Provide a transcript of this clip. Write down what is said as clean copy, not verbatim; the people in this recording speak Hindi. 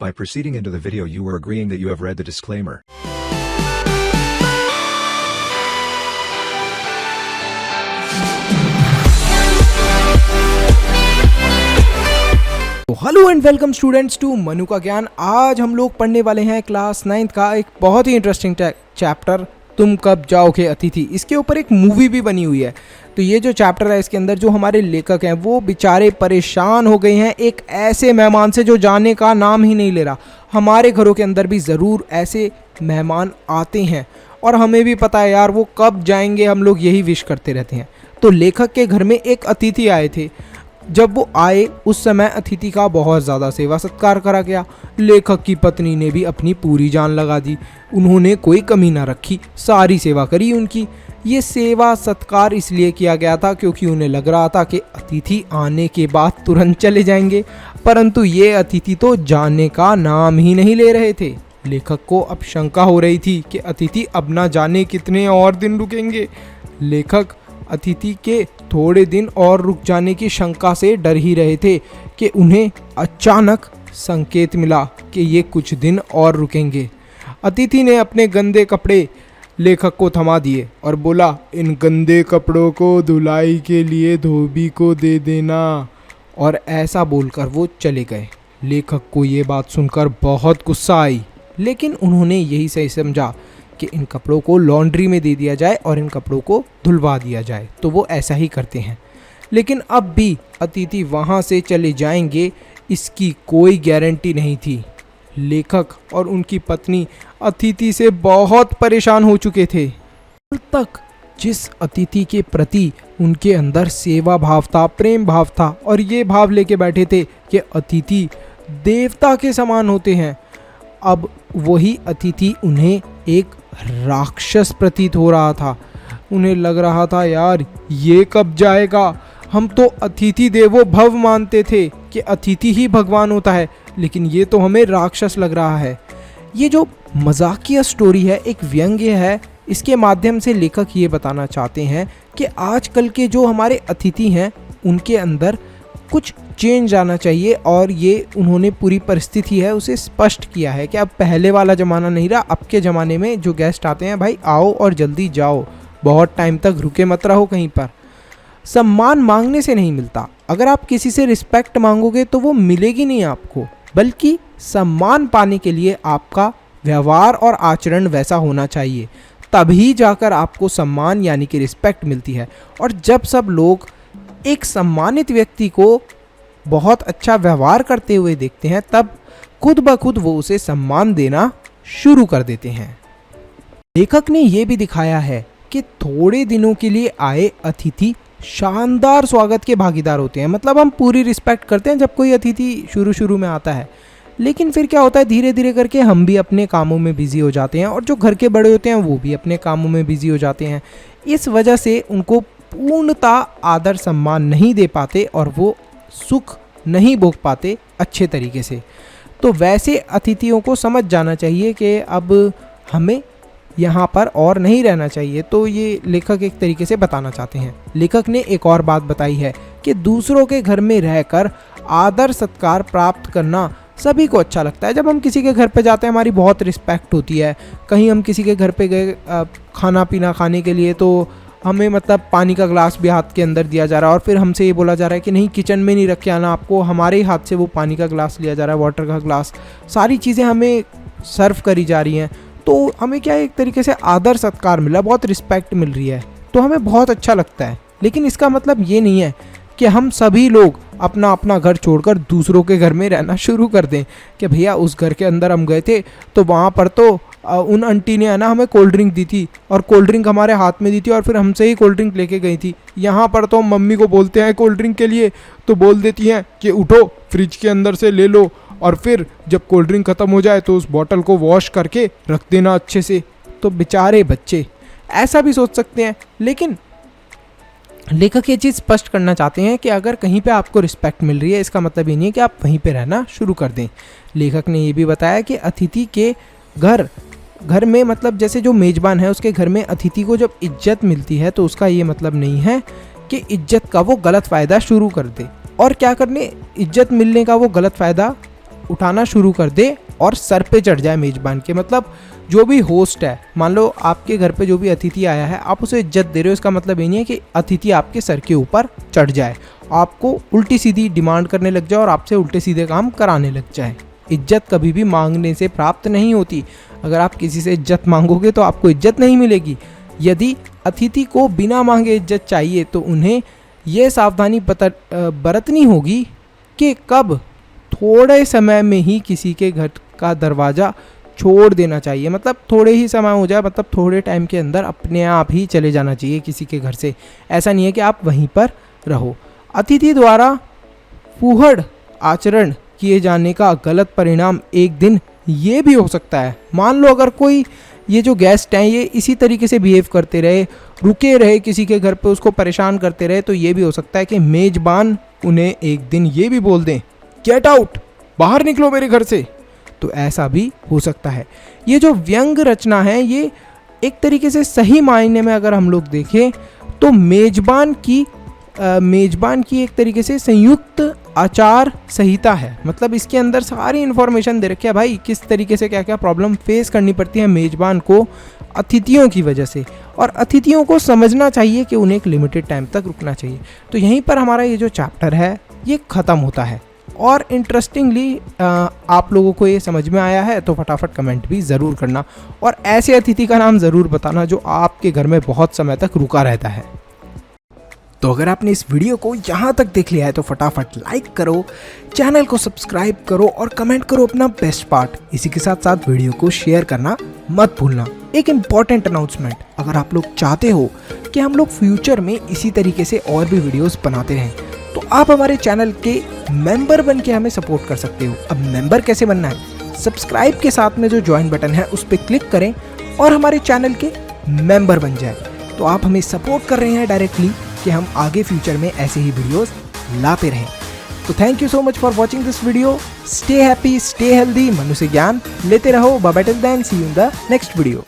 By proceeding into the video, you are agreeing that you have read the disclaimer. Hello and welcome students to Manu का ज्ञान। आज हम लोग पढ़ने वाले हैं क्लास 9th का एक बहुत ही इंटरेस्टिंग चैप्टर, तुम कब जाओगे अतिथि। इसके ऊपर एक मूवी भी बनी हुई है। तो ये जो चैप्टर है, इसके अंदर जो हमारे लेखक हैं वो बेचारे परेशान हो गए हैं एक ऐसे मेहमान से जो जाने का नाम ही नहीं ले रहा। हमारे घरों के अंदर भी ज़रूर ऐसे मेहमान आते हैं और हमें भी पता है यार वो कब जाएंगे, हम लोग यही विश करते रहते हैं। तो लेखक के घर में एक अतिथि आए थे। जब वो आए उस समय अतिथि का बहुत ज़्यादा सेवा सत्कार करा गया। लेखक की पत्नी ने भी अपनी पूरी जान लगा दी, उन्होंने कोई कमी ना रखी, सारी सेवा करी उनकी। ये सेवा सत्कार इसलिए किया गया था क्योंकि उन्हें लग रहा था कि अतिथि आने के बाद तुरंत चले जाएंगे, परंतु ये अतिथि तो जाने का नाम ही नहीं ले रहे थे। लेखक को अब शंका हो रही थी कि अतिथि अब ना जाने कितने और दिन रुकेंगे। लेखक अतिथि के थोड़े दिन और रुक जाने की शंका से डर ही रहे थे कि उन्हें अचानक संकेत मिला कि ये कुछ दिन और रुकेंगे। अतिथि ने अपने गंदे कपड़े लेखक को थमा दिए और बोला, इन गंदे कपड़ों को धुलाई के लिए धोबी को दे देना। और ऐसा बोलकर वो चले गए। लेखक को ये बात सुनकर बहुत गुस्सा आई, लेकिन उन्होंने यही सही समझा कि इन कपड़ों को लॉन्ड्री में दे दिया जाए और इन कपड़ों को धुलवा दिया जाए। तो वो ऐसा ही करते हैं। लेकिन अब भी अतिथि वहाँ से चले जाएंगे इसकी कोई गारंटी नहीं थी। लेखक और उनकी पत्नी अतिथि से बहुत परेशान हो चुके थे। कल तक जिस अतिथि के प्रति उनके अंदर सेवा भाव था, प्रेम भाव था और ये भाव लेके बैठे थे कि अतिथि देवता के समान होते हैं, अब वही अतिथि उन्हें एक राक्षस प्रतीत हो रहा था। उन्हें लग रहा था यार ये कब जाएगा। हम तो अतिथि देवो भव मानते थे कि अतिथि ही भगवान होता है, लेकिन ये तो हमें राक्षस लग रहा है। ये जो मजाकिया स्टोरी है, एक व्यंग्य है। इसके माध्यम से लेखक ये बताना चाहते हैं कि आजकल के जो हमारे अतिथि हैं उनके अंदर कुछ चेंज आना चाहिए। और ये उन्होंने पूरी परिस्थिति है उसे स्पष्ट किया है कि अब पहले वाला ज़माना नहीं रहा। अब के ज़माने में जो गेस्ट आते हैं, भाई आओ और जल्दी जाओ, बहुत टाइम तक रुके मत रहो कहीं पर। सम्मान मांगने से नहीं मिलता। अगर आप किसी से रिस्पेक्ट मांगोगे तो वो मिलेगी नहीं आपको, बल्कि सम्मान पाने के लिए आपका व्यवहार और आचरण वैसा होना चाहिए, तभी जाकर आपको सम्मान यानी कि रिस्पेक्ट मिलती है। और जब सब लोग एक सम्मानित व्यक्ति को बहुत अच्छा व्यवहार करते हुए देखते हैं, तब खुद ब खुद वो उसे सम्मान देना शुरू कर देते हैं। लेखक ने ये भी दिखाया है कि थोड़े दिनों के लिए आए अतिथि शानदार स्वागत के भागीदार होते हैं। मतलब हम पूरी रिस्पेक्ट करते हैं जब कोई अतिथि शुरू में आता है, लेकिन फिर क्या होता है, धीरे धीरे करके हम भी अपने कामों में बिजी हो जाते हैं और जो घर के बड़े होते हैं वो भी अपने कामों में बिजी हो जाते हैं। इस वजह से उनको पूर्णता आदर सम्मान नहीं दे पाते और वो सुख नहीं भोग पाते अच्छे तरीके से। तो वैसे अतिथियों को समझ जाना चाहिए कि अब हमें यहाँ पर और नहीं रहना चाहिए। तो ये लेखक एक तरीके से बताना चाहते हैं। लेखक ने एक और बात बताई है कि दूसरों के घर में रहकर आदर सत्कार प्राप्त करना सभी को अच्छा लगता है। जब हम किसी के घर पे जाते हैं हमारी बहुत रिस्पेक्ट होती है। कहीं हम किसी के घर पे गए खाना पीना खाने के लिए, तो हमें मतलब पानी का ग्लास भी हाथ के अंदर दिया जा रहा है और फिर हमसे ये बोला जा रहा है कि नहीं किचन में नहीं रख के आना, आपको हमारे ही हाथ से वो पानी का ग्लास लिया जा रहा है, वाटर का ग्लास, सारी चीज़ें हमें सर्व करी जा रही हैं। तो हमें क्या एक तरीके से आदर सत्कार मिला, बहुत रिस्पेक्ट मिल रही है, तो हमें बहुत अच्छा लगता है। लेकिन इसका मतलब ये नहीं है कि हम सभी लोग अपना अपना घर छोड़कर दूसरों के घर में रहना शुरू कर दें कि भैया उस घर के अंदर हम गए थे तो वहाँ पर तो उन आंटी ने है ना हमें कोल्ड ड्रिंक दी थी और कोल्ड ड्रिंक हमारे हाथ में दी थी और फिर हमसे ही कोल्ड ड्रिंक लेके गई थी। यहाँ पर तो मम्मी को बोलते हैं कोल्ड ड्रिंक के लिए तो बोल देती हैं कि उठो फ्रिज के अंदर से ले लो, और फिर जब कोल्ड ड्रिंक ख़त्म हो जाए तो उस बॉटल को वॉश करके रख देना अच्छे से। तो बेचारे बच्चे ऐसा भी सोच सकते हैं। लेकिन लेखक ये चीज़ स्पष्ट करना चाहते हैं कि अगर कहीं पे आपको रिस्पेक्ट मिल रही है, इसका मतलब ये नहीं है कि आप वहीं पे रहना शुरू कर दें। लेखक ने ये भी बताया कि अतिथि के घर में मतलब जैसे जो मेज़बान है उसके घर में अतिथि को जब इज्जत मिलती है तो उसका ये मतलब नहीं है कि इज्जत का वो गलत फ़ायदा शुरू कर दे। और क्या करने, इज्जत मिलने का वो गलत फ़ायदा उठाना शुरू कर दे और सर पे चढ़ जाए मेजबान के। मतलब जो भी होस्ट है, मान लो आपके घर पे जो भी अतिथि आया है, आप उसे इज्जत दे रहे हो, इसका मतलब ये नहीं है कि अतिथि आपके सर के ऊपर चढ़ जाए, आपको उल्टी सीधी डिमांड करने लग जाए और आपसे उल्टे सीधे काम कराने लग जाए। इज्जत कभी भी मांगने से प्राप्त नहीं होती। अगर आप किसी से इज्जत मांगोगे तो आपको इज्जत नहीं मिलेगी। यदि अतिथि को बिना मांगे इज्जत चाहिए तो उन्हें यह सावधानी बरतनी होगी कि कब थोड़े समय में ही किसी के घर का दरवाज़ा छोड़ देना चाहिए। मतलब थोड़े ही समय हो जाए, मतलब थोड़े टाइम के अंदर अपने आप ही चले जाना चाहिए किसी के घर से। ऐसा नहीं है कि आप वहीं पर रहो। अतिथि द्वारा फूहड़ आचरण किए जाने का गलत परिणाम एक दिन ये भी हो सकता है। मान लो अगर कोई ये जो गेस्ट हैं ये इसी तरीके से बिहेव करते रहे, रुके रहे किसी के घर पे, उसको परेशान करते रहे, तो ये भी हो सकता है कि मेजबान उन्हें एक दिन ये भी बोल दें, गेट आउट, बाहर निकलो मेरे घर से। तो ऐसा भी हो सकता है। ये जो व्यंग रचना है ये एक तरीके से सही मायने में अगर हम लोग देखें तो मेजबान की एक तरीके से संयुक्त आचार संहिता है। मतलब इसके अंदर सारी इन्फॉर्मेशन दे रखी है भाई, किस तरीके से क्या क्या प्रॉब्लम फेस करनी पड़ती है मेजबान को अतिथियों की वजह से, और अतिथियों को समझना चाहिए कि उन्हें एक लिमिटेड टाइम तक रुकना चाहिए। तो यहीं पर हमारा ये जो चैप्टर है ये ख़त्म होता है। और इंटरेस्टिंगली आप लोगों को ये समझ में आया है तो फटाफट कमेंट भी ज़रूर करना, और ऐसे अतिथि का नाम ज़रूर बताना जो आपके घर में बहुत समय तक रुका रहता है। तो अगर आपने इस वीडियो को यहाँ तक देख लिया है तो फटाफट लाइक करो, चैनल को सब्सक्राइब करो और कमेंट करो अपना बेस्ट पार्ट। इसी के साथ साथ वीडियो को शेयर करना मत भूलना। एक इम्पॉर्टेंट अनाउंसमेंट, अगर आप लोग चाहते हो कि हम लोग फ्यूचर में इसी तरीके से और भी वीडियोस बनाते रहें तो आप हमारे चैनल के मेंबर बन के हमें सपोर्ट कर सकते हो। अब मेंबर कैसे बनना है, सब्सक्राइब के साथ में जो ज्वाइन बटन है उस पर क्लिक करें और हमारे चैनल के मेंबर बन जाए। तो आप हमें सपोर्ट कर रहे हैं डायरेक्टली कि हम आगे फ्यूचर में ऐसे ही वीडियोस लाते रहें। तो thank you so much for watching this video. Stay happy, stay healthy, Manu से ज्ञान लेते रहो। Bye bye till then, see you in the next video.